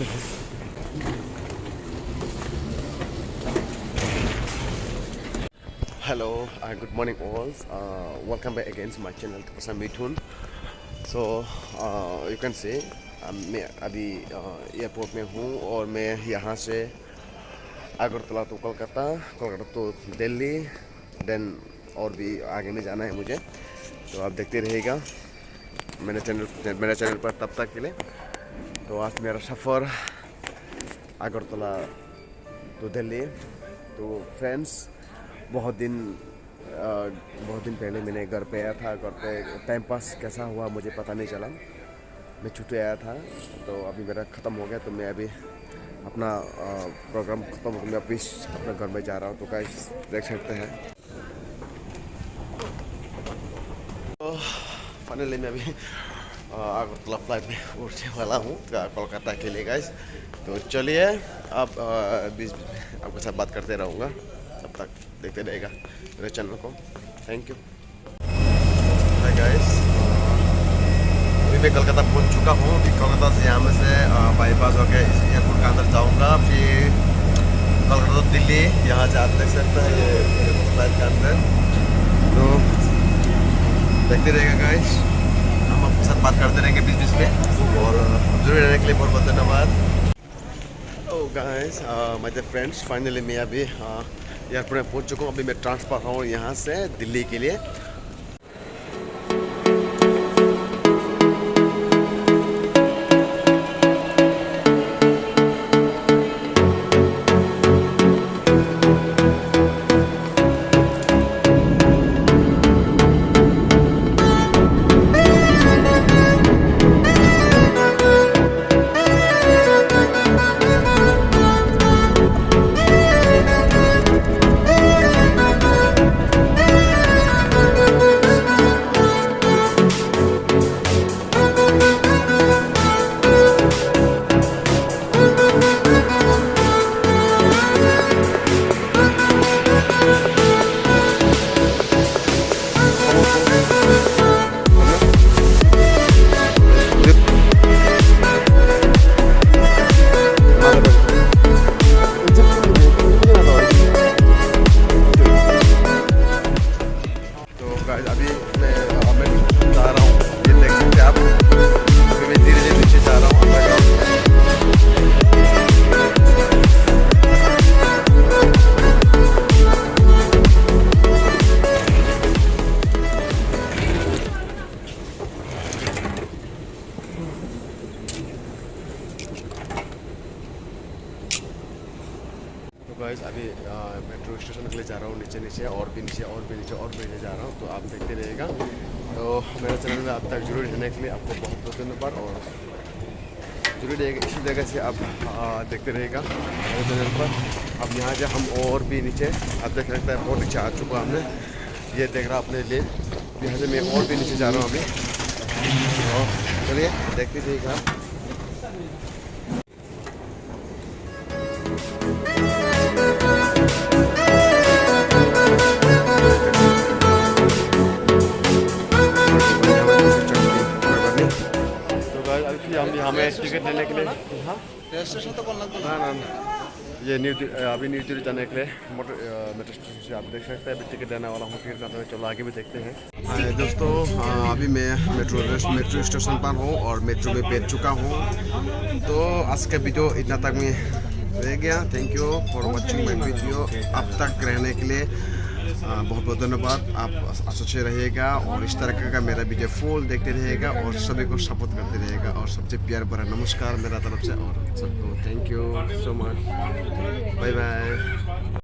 चलते हैं। Hello, good morning all. Welcome back again to my channel Tiprasa Mithun. So you can see मैं अभी airport में हूँ और मैं यहाँ से अगरतला तो कोलकाता, कोलकाता तो दिल्ली, देन और भी आगे में जाना है मुझे, तो आप देखते रहिएगा मेरे चैनल पर तब तक के लिए। तो आज मेरा सफ़र अगरतला तो दिल्ली। तो फ्रेंड्स, बहुत दिन पहले मैंने घर पे आया था। घर पे टाइम पास कैसा हुआ मुझे पता नहीं चला। मैं छुट्टी आया था, तो अभी मेरा ख़त्म हो गया। तो मैं अभी अपना प्रोग्राम ख़त्म हो, मैं वापस अपने घर में जा रहा हूँ। तो गाइस देख सकते हैं। तो फाइनली मैं अभी अगरतला फ्लाइट में उठने वाला हूँ कोलकाता के लिए गाइस। तो चलिए आप बीच आपके साथ बात करते रहूँगा, तब तक देखते रहेगा मेरे चैनल को। Thank you. हाय गाइस, अभी मैं कोलकाता पहुंच चुका हूँ। अभी कोलकाता से यहाँ से बाईपास होकर इस एयरपोर्ट के अंदर जाऊँगा, फिर कोलकाता तो दिल्ली। यहाँ से आप देख सकते हैं ये फ्लाइट के अंदर। तो देखते रहेगा गाइस, हम आपके साथ बात करते रहेंगे बीच बीच में, और जुड़े रहने के लिए बहुत बहुत धन्यवाद। Oh guys, my dear friends, finally मैं अभी एयरपोर्ट में पहुंच चुका हूँ। अभी मैं ट्रांसफर हूँ यहाँ से दिल्ली के लिए। गाइस अभी मेट्रो स्टेशन के लिए जा रहा हूँ, नीचे नीचे और भी नीचे और भी नीचे और भी नीचे जा रहा हूँ। तो आप देखते रहिएगा। तो मेरे चैनल में अब तक जरूर रहने के लिए आपको बहुत बहुत धन्यवाद, और जरूर रहेगा इसी जगह से आप देखते रहेगा मेरे चैनल पर। अब यहाँ से हम और भी नीचे आप देख सकते हैं, बहुत नीचे आ चुका हमने, ये देख रहा अपने लिए। यहाँ से मैं और भी नीचे जा रहा हूँ अभी। तो चलिए देखते रहिएगा। हमें टिकट लेने के लिए रजिस्ट्रेशन तो ना ये अभी न्यू दिल्ली जाने के लिए मेट्रो स्टेशन से आप देख सकते हैं। अभी टिकट लेने वाला हूँ, टिकट करते हुए चलो आगे भी देखते हैं। हाँ दोस्तों, अभी मैं मेट्रो स्टेशन पर हूँ और मेट्रो में बैठ चुका हूँ। तो आज का वीडियो इतना तक में रह गया। Thank you for watching my video. अब तक रहने के लिए बहुत बहुत धन्यवाद। आप अच्छे रहिएगा और इस तरह का मेरा वीडियो फुल देखते रहिएगा और सभी को सपोर्ट करते रहिएगा। और सबसे प्यार भरा नमस्कार मेरा तरफ से, और सबको thank you so much. Bye bye.